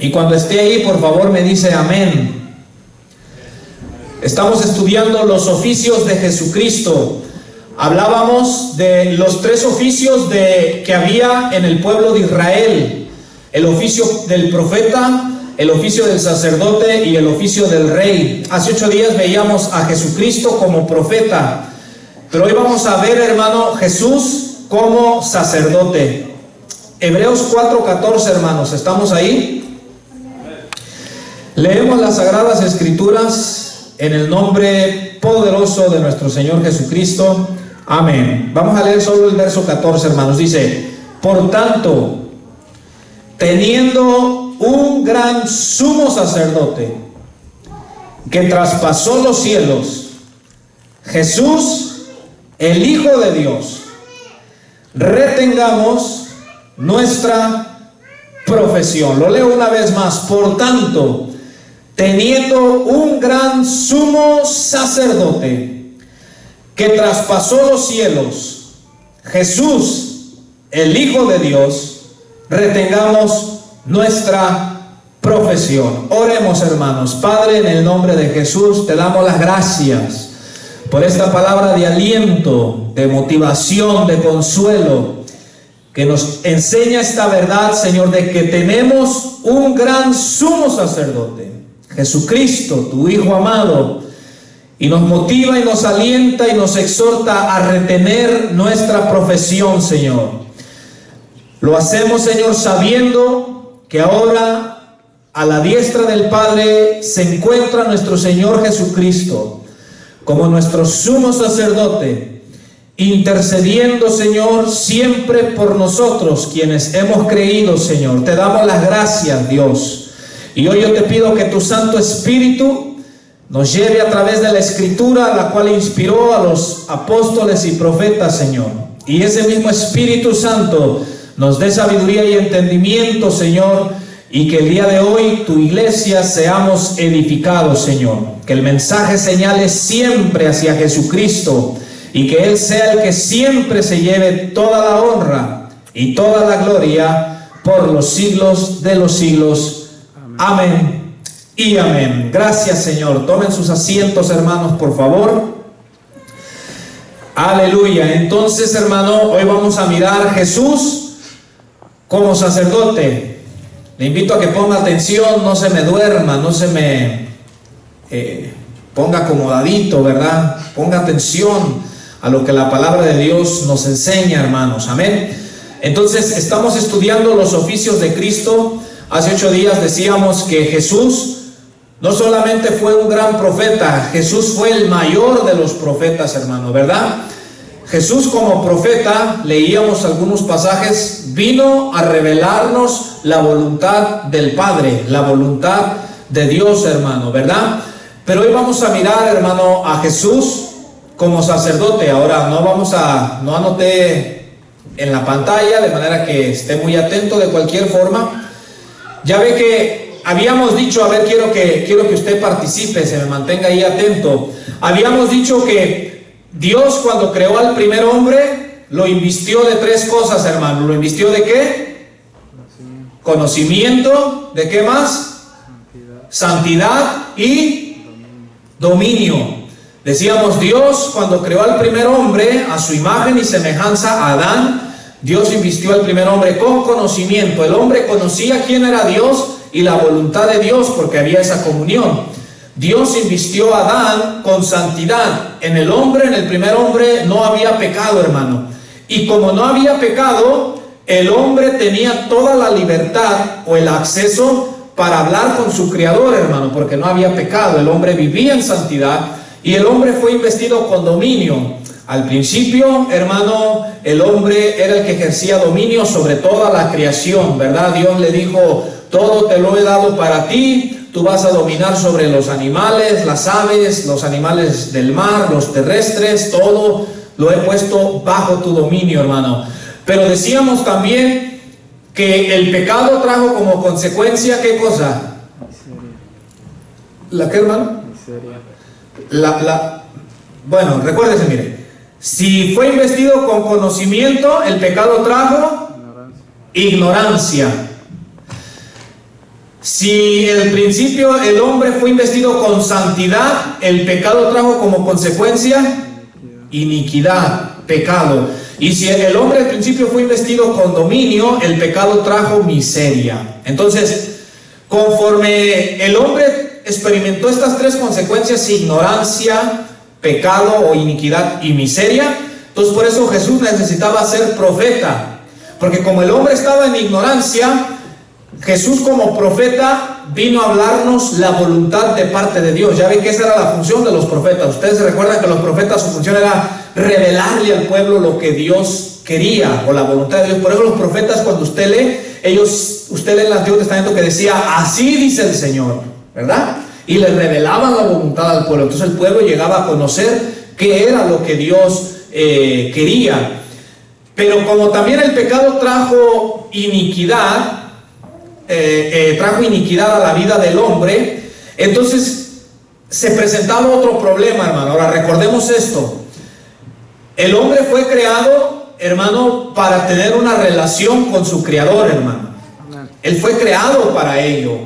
Y cuando esté ahí, por favor, me dice amén. Estamos estudiando los oficios de Jesucristo. Hablábamos de los tres oficios que había en el pueblo de Israel: el oficio del profeta, el oficio del sacerdote y el oficio del rey. Hace 8 días veíamos a Jesucristo como profeta, pero hoy vamos a ver, hermano, Jesús como sacerdote. Hebreos 4:14, hermanos, ¿estamos ahí? Leemos las Sagradas Escrituras en el nombre poderoso de nuestro Señor Jesucristo. Amén. Vamos a leer solo el verso 14, hermanos. Dice: por tanto, teniendo un gran sumo sacerdote que traspasó los cielos, Jesús, el Hijo de Dios, retengamos nuestra profesión. Lo leo una vez más. Por tanto, teniendo un gran sumo sacerdote que traspasó los cielos, Jesús, el Hijo de Dios, retengamos nuestra profesión. Oremos, hermanos. Padre, en el nombre de Jesús, te damos las gracias por esta palabra de aliento, de motivación, de consuelo, que nos enseña esta verdad, Señor, de que tenemos un gran sumo sacerdote, Jesucristo, tu Hijo amado, y nos motiva y nos alienta y nos exhorta a retener nuestra profesión, Señor. Lo hacemos, Señor, sabiendo que ahora a la diestra del Padre se encuentra nuestro Señor Jesucristo como nuestro sumo sacerdote, intercediendo, Señor, siempre por nosotros quienes hemos creído, Señor. Te damos las gracias, Dios. Y hoy yo te pido que tu Santo Espíritu nos lleve a través de la Escritura, la cual inspiró a los apóstoles y profetas, Señor. Y ese mismo Espíritu Santo nos dé sabiduría y entendimiento, Señor, y que el día de hoy tu iglesia seamos edificados, Señor. Que el mensaje señale siempre hacia Jesucristo y que Él sea el que siempre se lleve toda la honra y toda la gloria por los siglos de los siglos. Amén y amén. Gracias, Señor. Tomen sus asientos, hermanos, por favor. Aleluya. Entonces, hermano, hoy vamos a mirar a Jesús como sacerdote. Le invito a que ponga atención, no se me duerma, no se me ponga acomodadito, ¿verdad? Ponga atención a lo que la palabra de Dios nos enseña, hermanos. Amén. Entonces, estamos estudiando los oficios de Cristo. Hace 8 días decíamos que Jesús no solamente fue un gran profeta, Jesús fue el mayor de los profetas, hermano, ¿verdad? Jesús como profeta, leíamos algunos pasajes, vino a revelarnos la voluntad del Padre, la voluntad de Dios, hermano, ¿verdad? Pero hoy vamos a mirar, hermano, a Jesús como sacerdote. Ahora no anoté en la pantalla, de manera que esté muy atento de cualquier forma. Ya ve que habíamos dicho, a ver, quiero que usted participe, se me mantenga ahí atento. Habíamos dicho que Dios, cuando creó al primer hombre, lo invistió de 3 cosas, hermano. ¿Lo invistió de qué? Conocimiento. ¿De qué más? Santidad y dominio. Decíamos, Dios, cuando creó al primer hombre, a su imagen y semejanza, a Adán, Dios invistió al primer hombre con conocimiento. El hombre conocía quién era Dios y la voluntad de Dios, porque había esa comunión. Dios invistió a Adán con santidad. En el hombre, en el primer hombre, no había pecado, hermano. Y como no había pecado, el hombre tenía toda la libertad o el acceso para hablar con su Creador, hermano, porque no había pecado. El hombre vivía en santidad y el hombre fue investido con dominio. Al principio, hermano, el hombre era el que ejercía dominio sobre toda la creación, ¿verdad? Dios le dijo: todo te lo he dado para ti, tú vas a dominar sobre los animales, las aves, los animales del mar, los terrestres, todo lo he puesto bajo tu dominio, hermano. Pero decíamos también que el pecado trajo como consecuencia, ¿qué cosa? ¿La qué, hermano? Bueno, recuérdese, mire. Si fue investido con conocimiento, el pecado trajo ignorancia. Si en el principio el hombre fue investido con santidad, el pecado trajo como consecuencia iniquidad, pecado. Y si el hombre al principio fue investido con dominio, el pecado trajo miseria. Entonces, conforme el hombre experimentó estas tres consecuencias: ignorancia, pecado o iniquidad y miseria, entonces por eso Jesús necesitaba ser profeta, porque como el hombre estaba en ignorancia, Jesús como profeta vino a hablarnos la voluntad de parte de Dios. Ya ven que esa era la función de los profetas. Ustedes se recuerdan que los profetas, su función era revelarle al pueblo lo que Dios quería o la voluntad de Dios. Por eso los profetas, cuando usted lee, usted lee el Antiguo Testamento que decía: así dice el Señor, ¿verdad? Y le revelaban la voluntad al pueblo. Entonces el pueblo llegaba a conocer qué era lo que Dios quería. Pero como también el pecado trajo iniquidad, a la vida del hombre, entonces se presentaba otro problema, hermano. Ahora recordemos esto: el hombre fue creado, hermano, para tener una relación con su creador, hermano. Él fue creado para ello.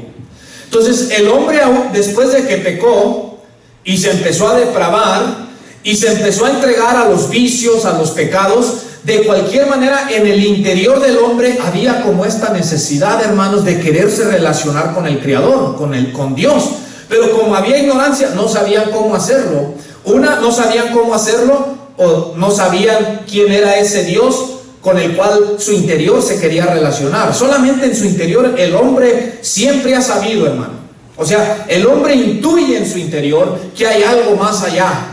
Entonces el hombre, después de que pecó y se empezó a depravar y se empezó a entregar a los vicios, a los pecados, de cualquier manera en el interior del hombre había como esta necesidad, hermanos, de quererse relacionar con el Creador, con Dios. Pero como había ignorancia, no sabían cómo hacerlo. No sabían cómo hacerlo, o no sabían quién era ese Dios con el cual su interior se quería relacionar. Solamente en su interior el hombre siempre ha sabido, hermano. O sea, el hombre intuye en su interior que hay algo más allá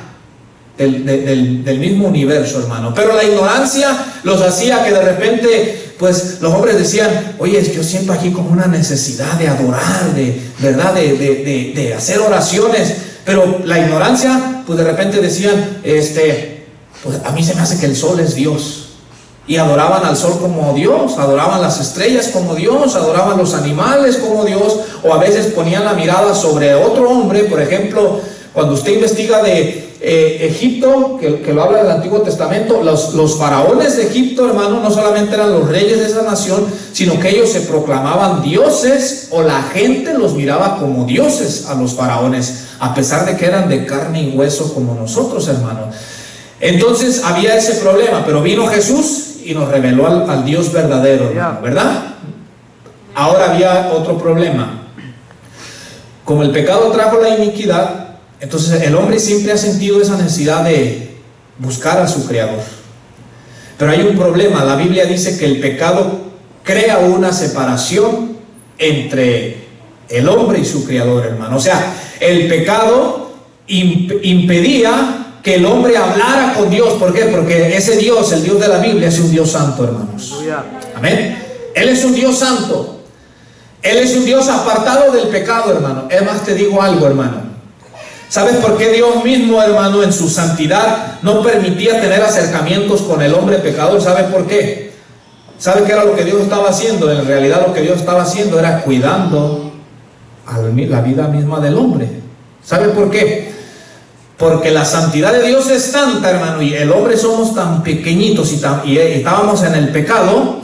del mismo universo, hermano. Pero la ignorancia los hacía que de repente, pues los hombres decían: oye, yo siento aquí como una necesidad de adorar, ¿verdad? De hacer oraciones. Pero la ignorancia, pues de repente decían, pues a mí se me hace que el sol es Dios. Y adoraban al sol como Dios, adoraban las estrellas como Dios, adoraban los animales como Dios, o a veces ponían la mirada sobre otro hombre. Por ejemplo, cuando usted investiga de Egipto, que lo habla del Antiguo Testamento, los faraones de Egipto, hermano, no solamente eran los reyes de esa nación, sino que ellos se proclamaban dioses, o la gente los miraba como dioses a los faraones, a pesar de que eran de carne y hueso como nosotros, hermano. Entonces había ese problema, pero vino Jesús y nos reveló al Dios verdadero, hermano, ¿verdad? Ahora había otro problema. Como el pecado trajo la iniquidad, entonces el hombre siempre ha sentido esa necesidad de buscar a su Creador. Pero hay un problema. La Biblia dice que el pecado crea una separación entre el hombre y su Creador, hermano. O sea, el pecado impedía que el hombre hablara con Dios. ¿Por qué? Porque ese Dios, el Dios de la Biblia, es un Dios santo, hermanos. Amén. Él es un Dios santo. Él es un Dios apartado del pecado, hermano. Es más, te digo algo, hermano. ¿Sabes por qué Dios mismo, hermano, en su santidad no permitía tener acercamientos con el hombre pecador? ¿Sabe por qué? ¿Sabe qué era lo que Dios estaba haciendo? En realidad lo que Dios estaba haciendo era cuidando a la vida misma del hombre. ¿Sabe por qué? Porque la santidad de Dios es tanta, hermano, y el hombre somos tan pequeñitos y estábamos en el pecado,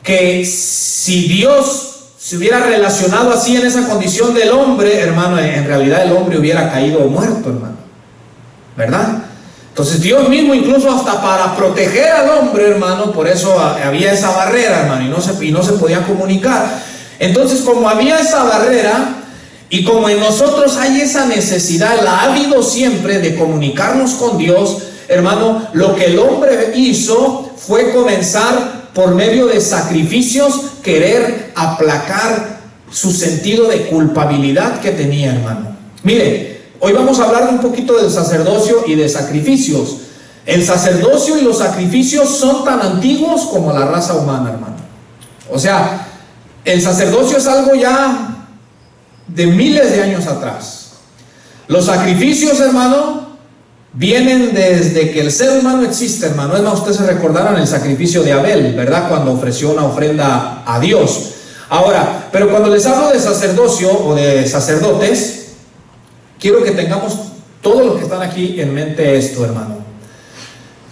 que si Dios se hubiera relacionado así en esa condición del hombre, hermano, en realidad el hombre hubiera caído muerto, hermano, ¿verdad? Entonces Dios mismo, incluso hasta para proteger al hombre, hermano, por eso había esa barrera, hermano, y no se podía comunicar. Entonces, como había esa barrera, y como en nosotros hay esa necesidad, la ha habido siempre, de comunicarnos con Dios, hermano, lo que el hombre hizo fue comenzar por medio de sacrificios, querer aplacar su sentido de culpabilidad que tenía, hermano. Mire, hoy vamos a hablar un poquito del sacerdocio y de sacrificios. El sacerdocio y los sacrificios son tan antiguos como la raza humana, hermano. O sea, el sacerdocio es algo ya de miles de años atrás. Los sacrificios, hermano, vienen desde que el ser humano existe, hermano. Es más, ustedes se recordarán el sacrificio de Abel, ¿verdad? Cuando ofreció una ofrenda a Dios. Ahora, pero cuando les hablo de sacerdocio o de sacerdotes, quiero que tengamos todos los que están aquí en mente esto, hermano.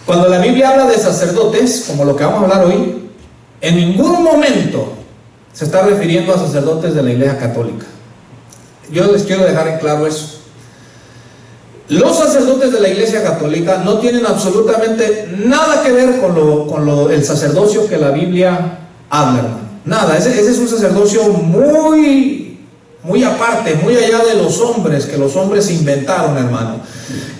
Cuando la Biblia habla de sacerdotes, como lo que vamos a hablar hoy, en ningún momento se está refiriendo a sacerdotes de la Iglesia Católica. Yo les quiero dejar en claro eso. Los sacerdotes de la Iglesia Católica no tienen absolutamente nada que ver con el sacerdocio que la Biblia habla, hermano. Nada, ese es un sacerdocio muy aparte, muy allá de los hombres, que los hombres inventaron, hermano.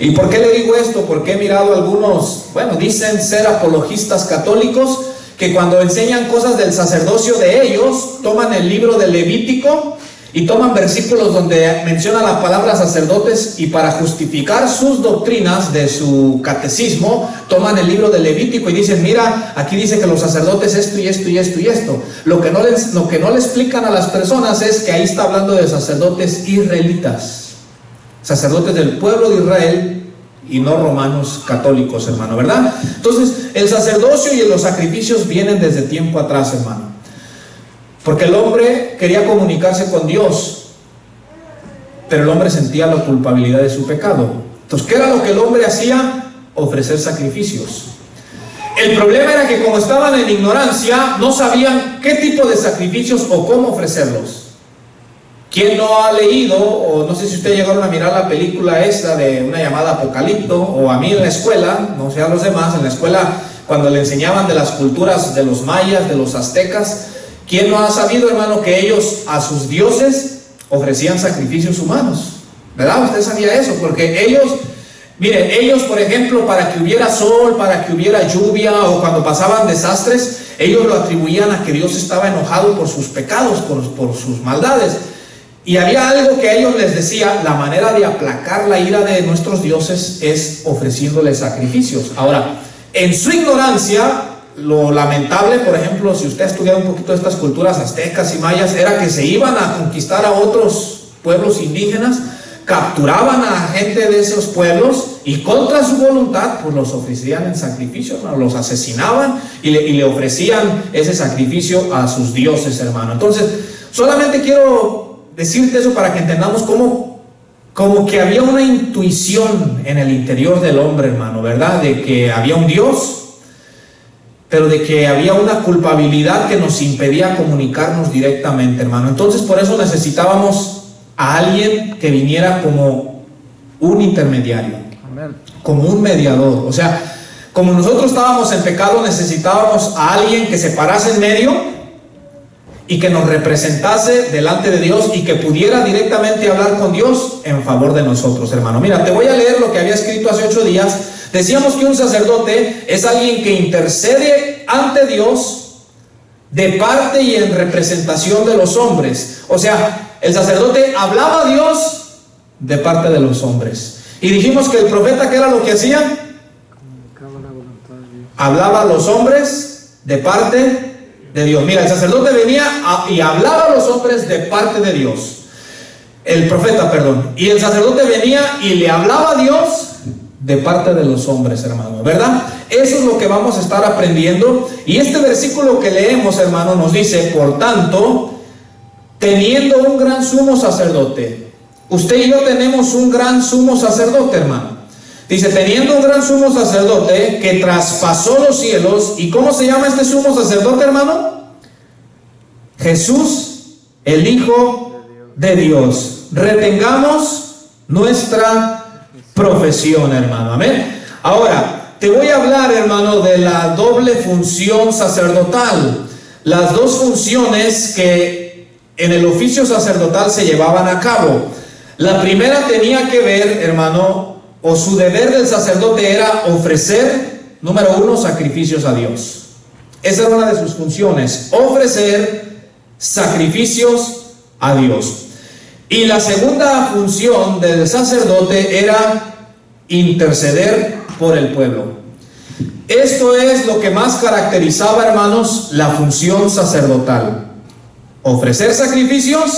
¿Y por qué le digo esto? Porque he mirado algunos, dicen ser apologistas católicos, que cuando enseñan cosas del sacerdocio de ellos, toman el libro de Levítico y toman versículos donde menciona la palabra sacerdotes, y para justificar sus doctrinas de su catecismo, toman el libro de Levítico y dicen, mira, aquí dice que los sacerdotes esto y esto y esto y esto. Lo que no le explican a las personas es que ahí está hablando de sacerdotes israelitas, sacerdotes del pueblo de Israel, y no romanos católicos, hermano, ¿verdad? Entonces, el sacerdocio y los sacrificios vienen desde tiempo atrás, hermano. Porque el hombre quería comunicarse con Dios, pero el hombre sentía la culpabilidad de su pecado. Entonces, ¿qué era lo que el hombre hacía? Ofrecer sacrificios. El problema era que como estaban en ignorancia, no sabían qué tipo de sacrificios o cómo ofrecerlos. ¿Quién no ha leído, o no sé si ustedes llegaron a mirar la película esta de una llamada Apocalipto, o a mí en la escuela, no sé a los demás, en la escuela cuando le enseñaban de las culturas de los mayas, de los aztecas, ¿quién no ha sabido, hermano, que ellos a sus dioses ofrecían sacrificios humanos? ¿Verdad? Usted sabía eso, porque ellos, por ejemplo, para que hubiera sol, para que hubiera lluvia, o cuando pasaban desastres, ellos lo atribuían a que Dios estaba enojado por sus pecados, por sus maldades. Y había algo que a ellos les decía, la manera de aplacar la ira de nuestros dioses es ofreciéndoles sacrificios. Ahora, en su ignorancia, lo lamentable, por ejemplo, si usted ha estudiado un poquito de estas culturas aztecas y mayas, era que se iban a conquistar a otros pueblos indígenas, capturaban a gente de esos pueblos y contra su voluntad, pues los ofrecían en sacrificio, ¿no? Los asesinaban y le ofrecían ese sacrificio a sus dioses, hermano. Entonces, solamente quiero decirte eso para que entendamos como que había una intuición en el interior del hombre, hermano, ¿verdad? De que había un Dios, pero de que había una culpabilidad que nos impedía comunicarnos directamente, hermano. Entonces, por eso necesitábamos a alguien que viniera como un intermediario, como un mediador. O sea, como nosotros estábamos en pecado, necesitábamos a alguien que se parase en medio y que nos representase delante de Dios y que pudiera directamente hablar con Dios en favor de nosotros, hermano. Mira, te voy a leer lo que había escrito hace 8 días. Decíamos que un sacerdote es alguien que intercede ante Dios de parte y en representación de los hombres. O sea, el sacerdote hablaba a Dios de parte de los hombres. Y dijimos que el profeta, ¿qué era lo que hacía? Hablaba a los hombres de parte de Dios. Mira, el sacerdote venía y hablaba a los hombres de parte de Dios. El profeta, perdón. Y el sacerdote venía y le hablaba a Dios de parte de los hombres, hermano, ¿verdad? Eso es lo que vamos a estar aprendiendo. Y este versículo que leemos, hermano, nos dice, por tanto, teniendo un gran sumo sacerdote. Usted y yo tenemos un gran sumo sacerdote, hermano. Dice, teniendo un gran sumo sacerdote que traspasó los cielos. ¿Y cómo se llama este sumo sacerdote, hermano? Jesús, el Hijo de Dios. Retengamos nuestra profesión, hermano. Amén. Ahora, te voy a hablar, hermano, de la doble función sacerdotal. Las dos funciones que en el oficio sacerdotal se llevaban a cabo. La primera tenía que ver, hermano, o su deber del sacerdote era ofrecer, número 1, sacrificios a Dios. Esa era una de sus funciones, ofrecer sacrificios a Dios. Y la segunda función del sacerdote era interceder por el pueblo. Esto es lo que más caracterizaba, hermanos, la función sacerdotal: ofrecer sacrificios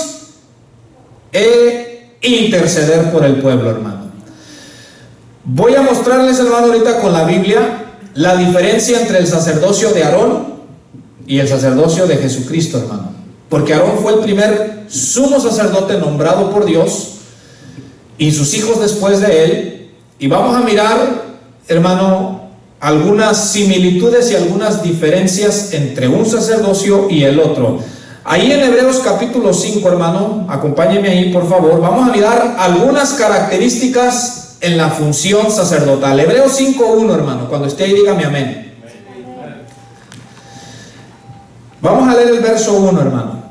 e interceder por el pueblo, hermano. Voy a mostrarles, hermano, ahorita con la Biblia la diferencia entre el sacerdocio de Aarón y el sacerdocio de Jesucristo, hermano. Porque Aarón fue el primer sumo sacerdote nombrado por Dios y sus hijos después de él. Y vamos a mirar, hermano, algunas similitudes y algunas diferencias entre un sacerdocio y el otro. Ahí en Hebreos capítulo 5, hermano, acompáñeme ahí por favor. Vamos a mirar algunas características en la función sacerdotal. Hebreos 5:1, hermano, cuando esté ahí dígame amén. Vamos a leer el verso 1, hermano.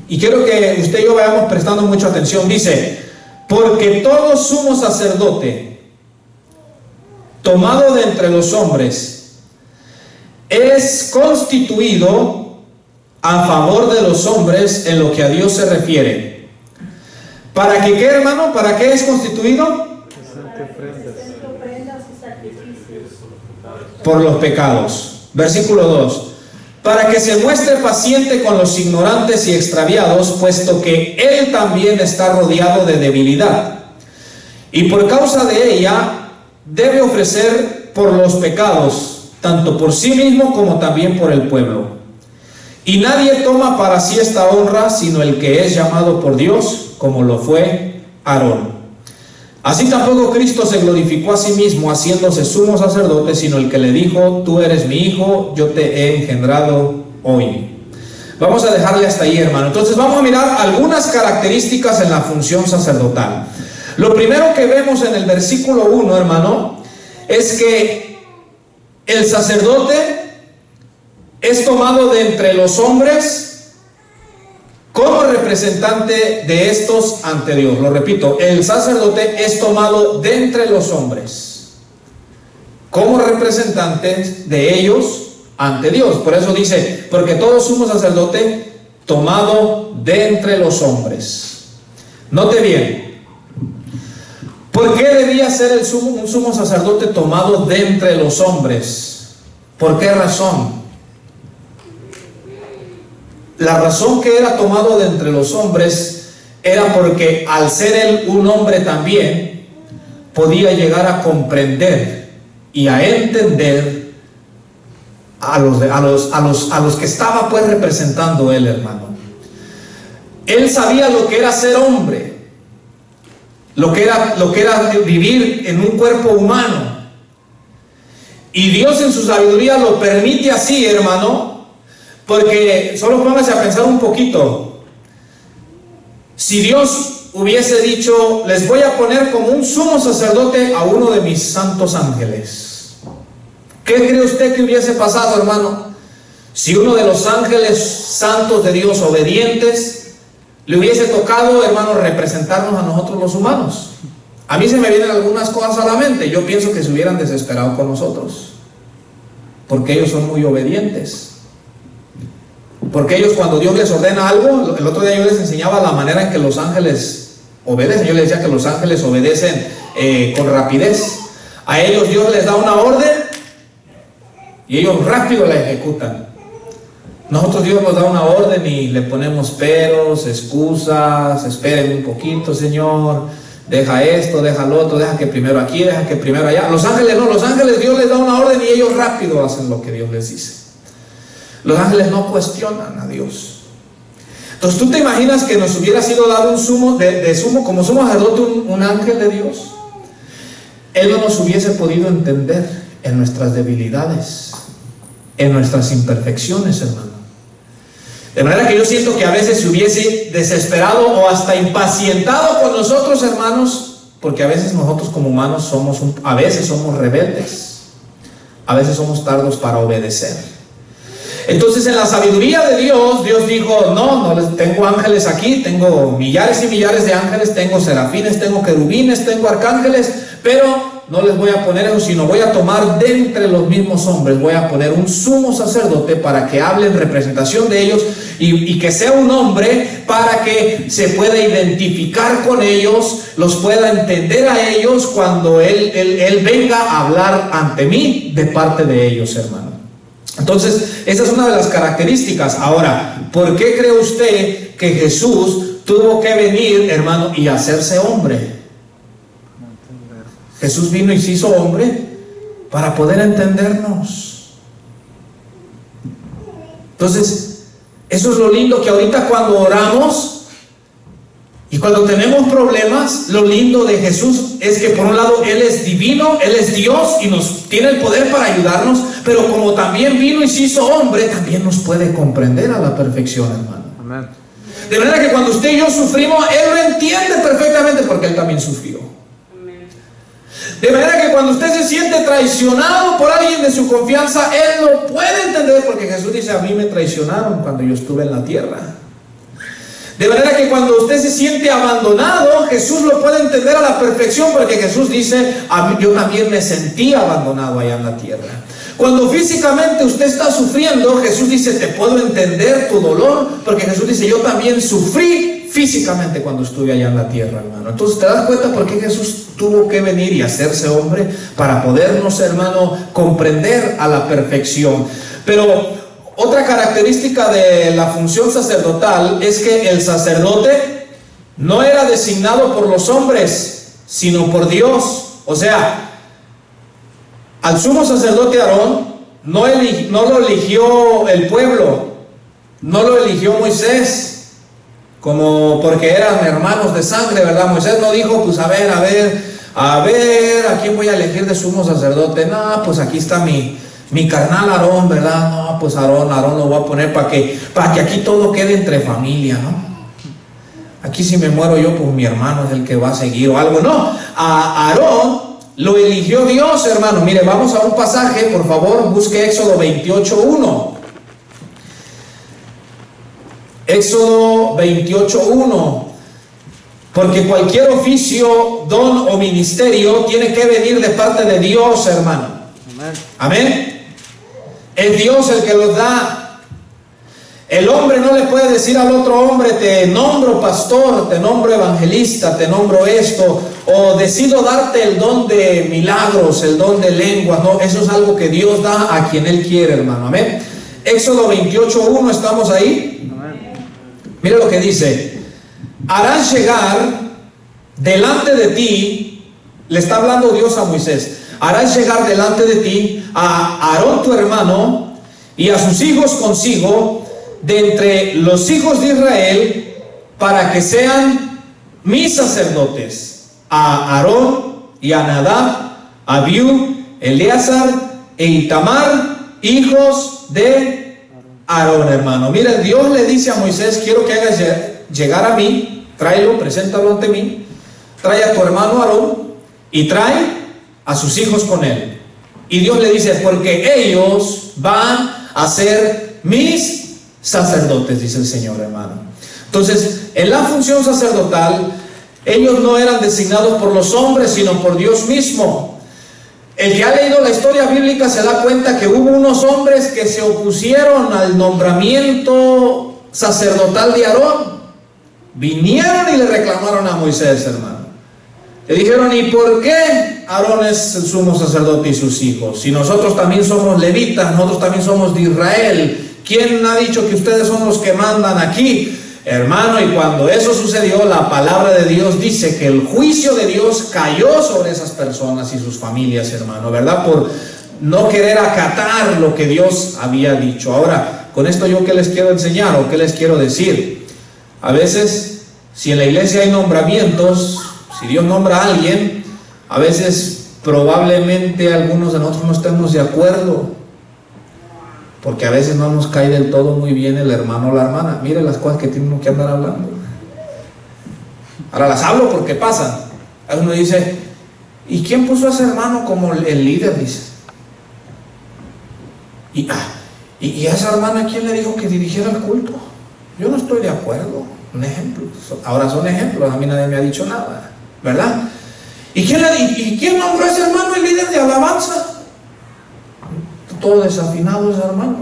Y quiero que usted y yo vayamos prestando mucha atención. Dice, porque todo sumo sacerdote tomado de entre los hombres es constituido a favor de los hombres en lo que a Dios se refiere. ¿Para qué, hermano? ¿Para qué es constituido? Por los pecados. Versículo 2. Para que se muestre paciente con los ignorantes y extraviados, puesto que él también está rodeado de debilidad. Y por causa de ella debe ofrecer por los pecados, tanto por sí mismo como también por el pueblo. Y nadie toma para sí esta honra, sino el que es llamado por Dios, como lo fue Aarón. Así tampoco Cristo se glorificó a sí mismo haciéndose sumo sacerdote, sino el que le dijo, tú eres mi hijo, yo te he engendrado hoy. Vamos a dejarle hasta ahí, hermano. Entonces vamos a mirar algunas características en la función sacerdotal. Lo primero que vemos en el versículo 1, hermano, es que el sacerdote es tomado de entre los hombres como representante de estos ante Dios. Lo repito, el sacerdote es tomado de entre los hombres como representante de ellos ante Dios. Por eso dice, porque todo sumo sacerdote tomado de entre los hombres. Note bien, ¿por qué debía ser un sumo sacerdote tomado de entre los hombres? ¿Por qué razón? La razón que era tomado de entre los hombres era porque al ser él un hombre también, podía llegar a comprender y a entender a los que estaba pues representando él, hermano. Él sabía lo que era ser hombre, lo que era vivir en un cuerpo humano. Y Dios en su sabiduría lo permite así, hermano. Porque solo póngase a pensar un poquito. Si Dios hubiese dicho, les voy a poner como un sumo sacerdote a uno de mis santos ángeles, ¿qué cree usted que hubiese pasado, hermano? Si uno de los ángeles santos de Dios, obedientes, le hubiese tocado, hermano, representarnos a nosotros los humanos. A mí se me vienen algunas cosas a la mente. Yo pienso que se hubieran desesperado con nosotros, porque ellos son muy obedientes. Porque ellos, cuando Dios les ordena algo, el otro día yo les enseñaba la manera en que los ángeles obedecen. Yo les decía que los ángeles obedecen con rapidez. A ellos Dios les da una orden y ellos rápido la ejecutan. Nosotros Dios nos da una orden y le ponemos peros, excusas, esperen un poquito, Señor, deja esto, deja lo otro, deja que primero aquí, deja que primero allá. Los ángeles no, los ángeles Dios les da una orden y ellos rápido hacen lo que Dios les dice. Los ángeles no cuestionan a Dios. Entonces, ¿tú te imaginas que nos hubiera sido dado un sumo, como sumo sacerdote, un ángel de Dios? Él no nos hubiese podido entender en nuestras debilidades, en nuestras imperfecciones, hermano. De manera que yo siento que a veces se hubiese desesperado o hasta impacientado con nosotros, hermanos, porque a veces nosotros como humanos a veces somos rebeldes, a veces somos tardos para obedecer. Entonces, en la sabiduría de Dios, Dios dijo, no tengo ángeles aquí, tengo millares y millares de ángeles, tengo serafines, tengo querubines, tengo arcángeles, pero no les voy a poner eso, sino voy a tomar de entre los mismos hombres, voy a poner un sumo sacerdote para que hable en representación de ellos y que sea un hombre para que se pueda identificar con ellos, los pueda entender a ellos cuando él venga a hablar ante mí de parte de ellos, hermano. Entonces, esa es una de las características. Ahora, ¿por qué cree usted que Jesús tuvo que venir, hermano, y hacerse hombre? Jesús vino y se hizo hombre para poder entendernos. Entonces, eso es lo lindo, que ahorita cuando oramos y Y cuando tenemos problemas, lo lindo de Jesús es que por un lado Él es divino, Él es Dios y nos tiene el poder para ayudarnos, pero como también vino y se hizo hombre, también nos puede comprender a la perfección, hermano. Amén. De manera que cuando usted y yo sufrimos, Él lo entiende perfectamente porque Él también sufrió. De manera que cuando usted se siente traicionado por alguien de su confianza, Él lo puede entender porque Jesús dice: a mí me traicionaron cuando yo estuve en la tierra. De manera que cuando usted se siente abandonado, Jesús lo puede entender a la perfección porque Jesús dice: a mí, yo también me sentí abandonado allá en la tierra. Cuando físicamente usted está sufriendo, Jesús dice: te puedo entender tu dolor, porque Jesús dice: yo también sufrí físicamente cuando estuve allá en la tierra, hermano. Entonces te das cuenta por qué Jesús tuvo que venir y hacerse hombre, para podernos, hermano, comprender a la perfección. Pero otra característica de la función sacerdotal es que el sacerdote no era designado por los hombres, sino por Dios. O sea, al sumo sacerdote Aarón no lo eligió el pueblo, no lo eligió Moisés, como porque eran hermanos de sangre, ¿verdad? Moisés no dijo: pues a ver, ¿a quién voy a elegir de sumo sacerdote? No, pues aquí está mi carnal Aarón, ¿verdad? No, pues Aarón lo voy a poner para que aquí todo quede entre familia, ¿no? Aquí si me muero yo, pues mi hermano es el que va a seguir o algo. No, a Aarón lo eligió Dios, hermano. Mire, vamos a un pasaje, por favor, busque Éxodo 28:1. Éxodo 28:1. Porque cualquier oficio, don o ministerio tiene que venir de parte de Dios, hermano. Amén. Es Dios el que los da. El hombre no le puede decir al otro hombre: te nombro pastor, te nombro evangelista, te nombro esto, o decido darte el don de milagros, el don de lenguas. No, eso es algo que Dios da a quien Él quiere, hermano. Amén. Éxodo 28:1, ¿estamos ahí? Amén. Mire lo que dice: harás llegar delante de ti, le está hablando Dios a Moisés, harás llegar delante de ti a Aarón tu hermano y a sus hijos consigo de entre los hijos de Israel, para que sean mis sacerdotes, a Aarón y a Nadab, a Abiú, Eleazar e Itamar, hijos de Aarón, hermano. Mira, Dios le dice a Moisés: quiero que hagas llegar a mí, tráelo, preséntalo ante mí, trae a tu hermano Aarón y trae a sus hijos con él. Y Dios le dice: porque ellos van a ser mis sacerdotes, dice el Señor, hermano. Entonces, en la función sacerdotal, ellos no eran designados por los hombres, sino por Dios mismo. El que ha leído la historia bíblica se da cuenta que hubo unos hombres que se opusieron al nombramiento sacerdotal de Aarón. Vinieron y le reclamaron a Moisés, hermano. Le dijeron: ¿y por qué Aarón es el sumo sacerdote y sus hijos? Si nosotros también somos levitas, nosotros también somos de Israel. ¿Quién ha dicho que ustedes son los que mandan aquí? Hermano, y cuando eso sucedió, la palabra de Dios dice que el juicio de Dios cayó sobre esas personas y sus familias, hermano, ¿verdad? Por no querer acatar lo que Dios había dicho. Ahora, con esto yo qué les quiero enseñar o qué les quiero decir. A veces, si en la iglesia hay nombramientos, si Dios nombra a alguien, a veces probablemente algunos de nosotros no estemos de acuerdo, porque a veces no nos cae del todo muy bien el hermano o la hermana. Mire las cosas que tiene que andar hablando. Ahora las hablo porque pasan. Uno dice: ¿y quién puso a ese hermano como el líder? Dice. ¿Y a esa hermana quién le dijo que dirigiera el culto? Yo no estoy de acuerdo. Un ejemplo. Ahora son ejemplos, a mí nadie me ha dicho nada, ¿verdad? ¿Y quién nombró a ese hermano el líder de alabanza? Todo desafinado ese hermano,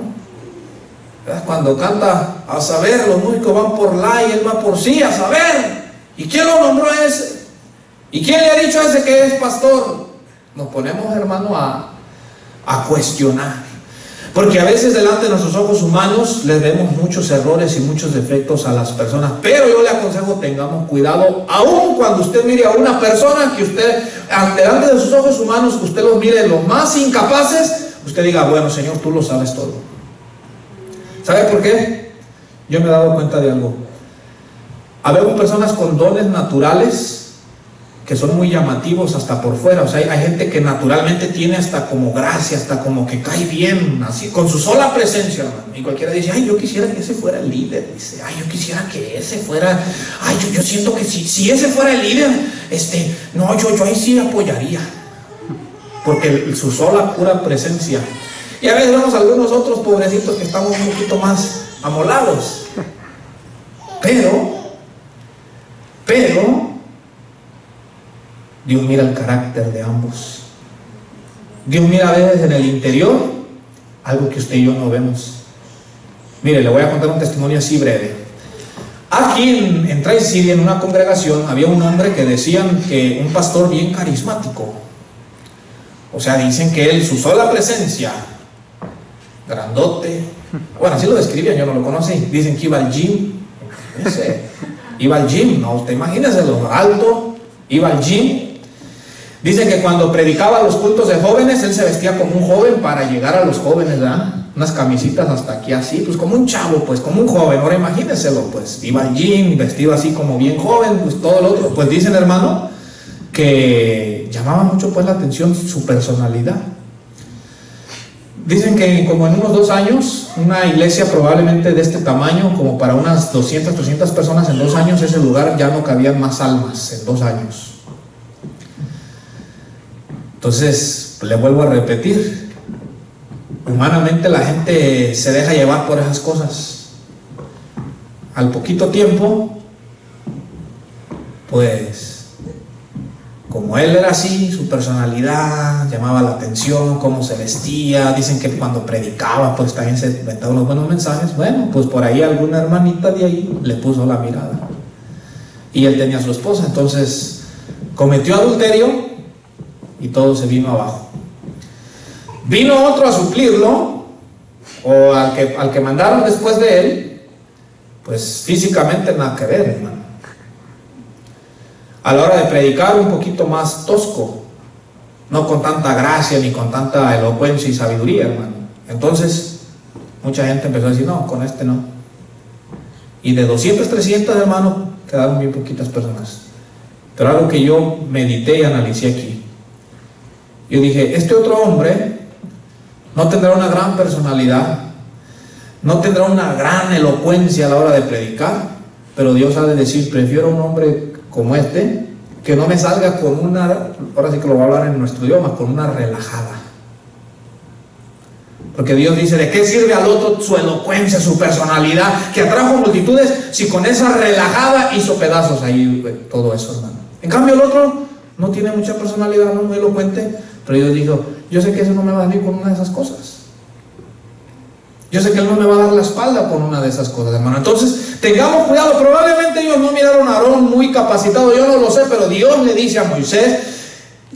¿verdad? Cuando canta, a saber, los músicos van por la y él va por sí, a saber. ¿Y quién lo nombró a ese? ¿Y quién le ha dicho a ese que es pastor? Nos ponemos, hermano, a cuestionar. Porque a veces delante de nuestros ojos humanos les vemos muchos errores y muchos defectos a las personas. Pero yo le aconsejo: tengamos cuidado, aun cuando usted mire a una persona que usted, delante de sus ojos humanos, usted los mire los más incapaces, usted diga: bueno, Señor, tú lo sabes todo. ¿Sabe por qué? Yo me he dado cuenta de algo. Habemos personas con dones naturales que son muy llamativos hasta por fuera. O sea, hay gente que naturalmente tiene hasta como gracia, hasta como que cae bien, así, con su sola presencia, hermano. Y cualquiera dice, ay, yo quisiera que ese fuera el líder. Dice, ay, yo quisiera que ese fuera, ay, yo siento que si ese fuera el líder, no, yo ahí sí apoyaría. Porque su sola pura presencia. Y a veces vemos a algunos otros pobrecitos que estamos un poquito más amolados. Pero Dios mira el carácter de ambos. Dios mira a veces en el interior algo que usted y yo no vemos. Mire, le voy a contar un testimonio así breve. Aquí en Tri City, en una congregación, había un hombre que decían que un pastor bien carismático. O sea, dicen que él, su sola presencia, grandote, bueno, así lo describían, yo no lo conocí. Dicen que iba al gym, iba al gym, no, usted imagínese lo alto, iba al gym. Dicen que cuando predicaba los cultos de jóvenes, él se vestía como un joven para llegar a los jóvenes, ¿verdad? Unas camisitas hasta aquí así, pues como un chavo, pues como un joven. Ahora imagínenselo, pues iba al gym, vestido así como bien joven, pues todo lo otro. Pues dicen, hermano, que llamaba mucho pues la atención su personalidad. Dicen que como en unos 2 años, una iglesia probablemente de este tamaño, como para unas 200, 300 personas en 2 años, ese lugar ya no cabían más almas en 2 años. Entonces, le vuelvo a repetir, humanamente la gente se deja llevar por esas cosas. Al poquito tiempo, pues, como él era así, su personalidad llamaba la atención, cómo se vestía. Dicen que cuando predicaba, pues también se inventaba unos buenos mensajes. Bueno, pues por ahí alguna hermanita de ahí le puso la mirada. Y él tenía a su esposa, entonces cometió adulterio y todo se vino abajo. Vino otro a suplirlo, o al que mandaron después de él, pues físicamente nada que ver, hermano. A la hora de predicar, un poquito más tosco, no con tanta gracia ni con tanta elocuencia y sabiduría, hermano. Entonces mucha gente empezó a decir, no, con este no. Y de 200, 300, hermano, quedaron bien poquitas personas. Pero algo que yo medité y analicé aquí, yo dije, este otro hombre no tendrá una gran personalidad, no tendrá una gran elocuencia a la hora de predicar, pero Dios ha de decir, prefiero un hombre como este, que no me salga con una, ahora sí que lo voy a hablar en nuestro idioma, con una relajada. Porque Dios dice, ¿de qué sirve al otro su elocuencia, su personalidad, que atrajo multitudes, si con esa relajada hizo pedazos ahí todo eso, hermano? En cambio el otro no tiene mucha personalidad, no es muy elocuente, pero Dios dijo, yo sé que eso no me va a venir con una de esas cosas. Yo sé que Él no me va a dar la espalda con una de esas cosas, hermano. Entonces, tengamos cuidado. Probablemente ellos no miraron a Aarón muy capacitado, yo no lo sé, pero Dios le dice a Moisés,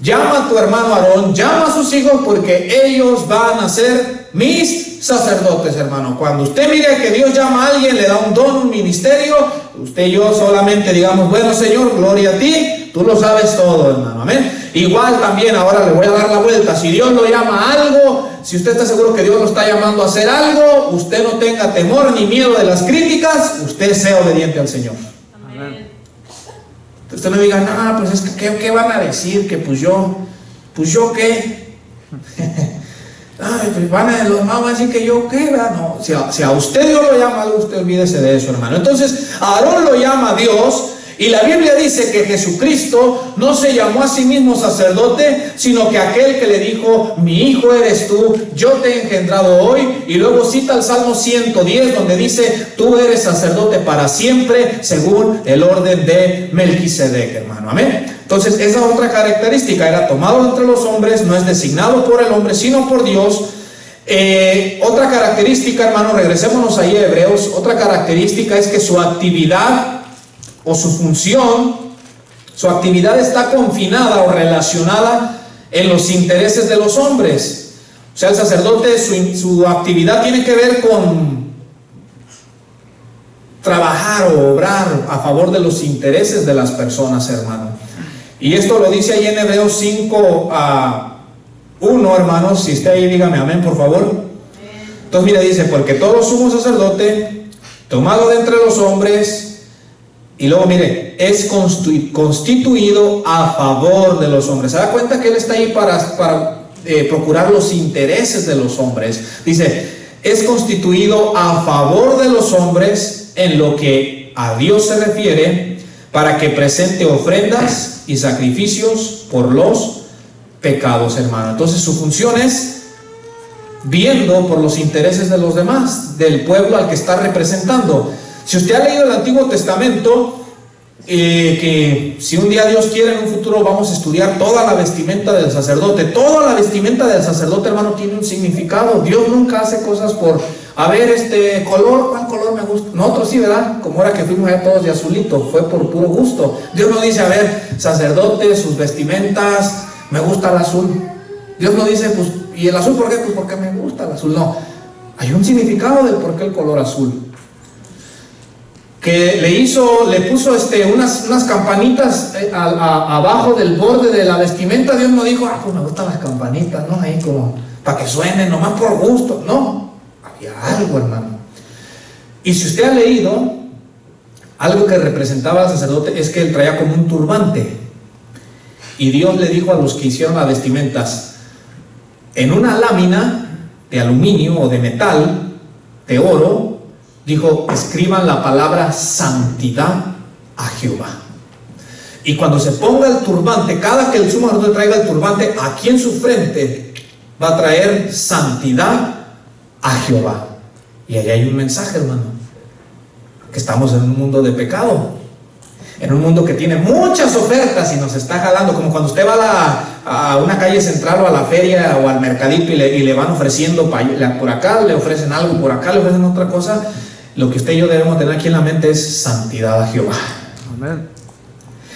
llama a tu hermano Aarón, llama a sus hijos, porque ellos van a ser mis sacerdotes, hermano. Cuando usted mire que Dios llama a alguien, le da un don, un ministerio, usted y yo solamente digamos, bueno, Señor, gloria a ti, tú lo sabes todo, hermano, amén. Igual también, ahora le voy a dar la vuelta, si Dios lo llama a algo, si usted está seguro que Dios lo está llamando a hacer algo, usted no tenga temor ni miedo de las críticas, usted sea obediente al Señor. Amén. Usted no diga, no, pues es que ¿qué van a decir? Que pues yo ¿qué? Ay, pues los van a decir que yo qué, ¿verdad? No, si a usted Dios lo llama algo, usted olvídese de eso, hermano. Entonces, a Aarón lo llama Dios. Y la Biblia dice que Jesucristo no se llamó a sí mismo sacerdote, sino que aquel que le dijo, mi hijo eres tú, yo te he engendrado hoy. Y luego cita el Salmo 110, donde dice, tú eres sacerdote para siempre, según el orden de Melquisedec, hermano. Amén. Entonces, esa otra característica, era tomado entre los hombres, no es designado por el hombre, sino por Dios. Otra característica, hermano, regresémonos ahí a Hebreos. Otra característica es que su actividad o su función, su actividad está confinada o relacionada en los intereses de los hombres. O sea, el sacerdote, su actividad tiene que ver con trabajar o obrar a favor de los intereses de las personas, hermano. Y esto lo dice ahí en Hebreos 5:1, hermanos. Si está ahí, dígame amén, por favor. Entonces, mira, dice, porque todo sumo sacerdote, tomado de entre los hombres, Y luego mire, es constituido a favor de los hombres. ¿Se da cuenta que Él está ahí para procurar los intereses de los hombres? Dice, es constituido a favor de los hombres en lo que a Dios se refiere, para que presente ofrendas y sacrificios por los pecados, hermano. Entonces su función es viendo por los intereses de los demás, del pueblo al que está representando. Si usted ha leído el Antiguo Testamento, que si un día Dios quiere, en un futuro vamos a estudiar toda la vestimenta del sacerdote. Toda la vestimenta del sacerdote, hermano, tiene un significado. Dios nunca hace cosas por, a ver, color, ¿cuál color me gusta? Nosotros sí, ¿verdad? Como era que fuimos allá todos de azulito, fue por puro gusto. Dios no dice, a ver, sacerdote, sus vestimentas, me gusta el azul. Dios no dice, pues, ¿y el azul por qué? Pues porque me gusta el azul. No, hay un significado del por qué el color azul. Que le puso unas campanitas abajo del borde de la vestimenta. Dios no dijo, pues me gustan las campanitas, ¿no? Ahí como para que suenen, nomás por gusto. No, había algo, hermano. Y si usted ha leído, algo que representaba al sacerdote es que él traía como un turbante. Y Dios le dijo a los que hicieron las vestimentas, en una lámina de aluminio o de metal, de oro, dijo, escriban la palabra santidad a Jehová. Y cuando se ponga el turbante, cada que el sumo sacerdote traiga el turbante, aquí en su frente va a traer santidad a Jehová. Y ahí hay un mensaje, hermano, que estamos en un mundo de pecado, en un mundo que tiene muchas ofertas y nos está jalando, como cuando usted va a una calle central o a la feria o al mercadito y le van ofreciendo, por acá le ofrecen algo, por acá le ofrecen otra cosa. Lo que usted y yo debemos tener aquí en la mente es santidad a Jehová. Amén.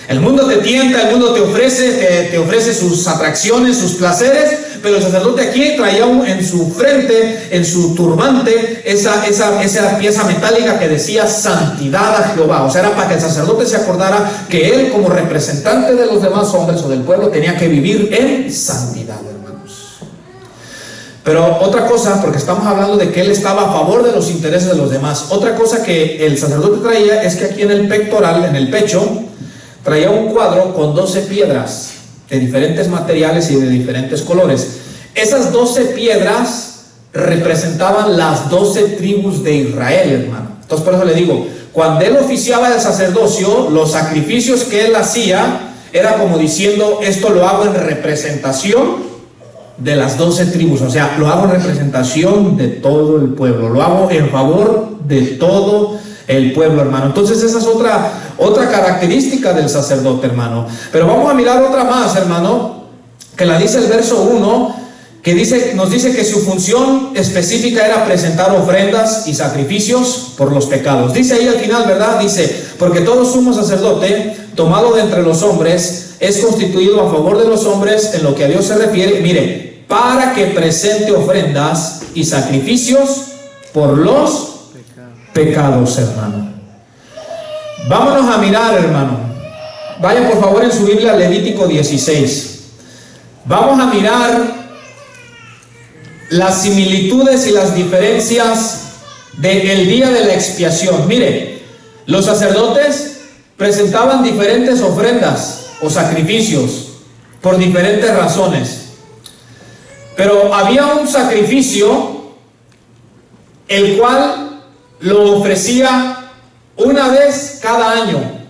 El mundo te tienta, el mundo te ofrece sus atracciones, sus placeres, pero el sacerdote aquí traía en su frente, en su turbante, esa pieza metálica que decía santidad a Jehová. O sea, era para que el sacerdote se acordara que él, como representante de los demás hombres o del pueblo, tenía que vivir en santidad, hermanos. Pero otra cosa, porque estamos hablando de que él estaba a favor de los intereses de los demás, otra cosa que el sacerdote traía es que aquí en el pectoral, en el pecho, traía un cuadro con 12 piedras de diferentes materiales y de diferentes colores. Esas 12 piedras representaban las 12 tribus de Israel, hermano. Entonces por eso le digo, cuando él oficiaba el sacerdocio, los sacrificios que él hacía era como diciendo, esto lo hago en representación de las 12 tribus, o sea, lo hago en representación de todo el pueblo, lo hago en favor de todo el pueblo, hermano. Entonces esa es otra característica del sacerdote, hermano. Pero vamos a mirar otra más, hermano, que la dice el verso 1, que nos dice que su función específica era presentar ofrendas y sacrificios por los pecados. Dice ahí al final, ¿verdad? Dice, porque todo sumo sacerdote, tomado de entre los hombres, es constituido a favor de los hombres en lo que a Dios se refiere, mire, para que presente ofrendas y sacrificios por los pecados, hermano. Vámonos a mirar, hermano. Vayan por favor en su Biblia a Levítico 16. Vamos a mirar las similitudes y las diferencias del día de la expiación. Mire, los sacerdotes presentaban diferentes ofrendas o sacrificios por diferentes razones, pero había un sacrificio el cual lo ofrecía una vez cada año,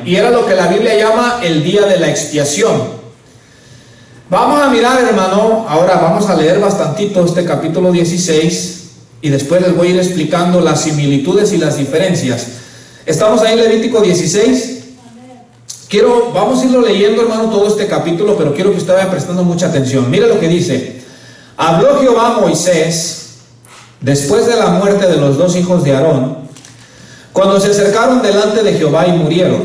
y era lo que la Biblia llama el día de la expiación. Vamos a mirar, hermano, ahora vamos a leer bastantito este capítulo 16 y después les voy a ir explicando las similitudes y las diferencias. Estamos ahí en Levítico 16. Vamos a irlo leyendo, hermano, todo este capítulo, pero quiero que usted vaya prestando mucha atención. Mire lo que dice. Habló Jehová a Moisés después de la muerte de los 2 hijos de Aarón, cuando se acercaron delante de Jehová y murieron.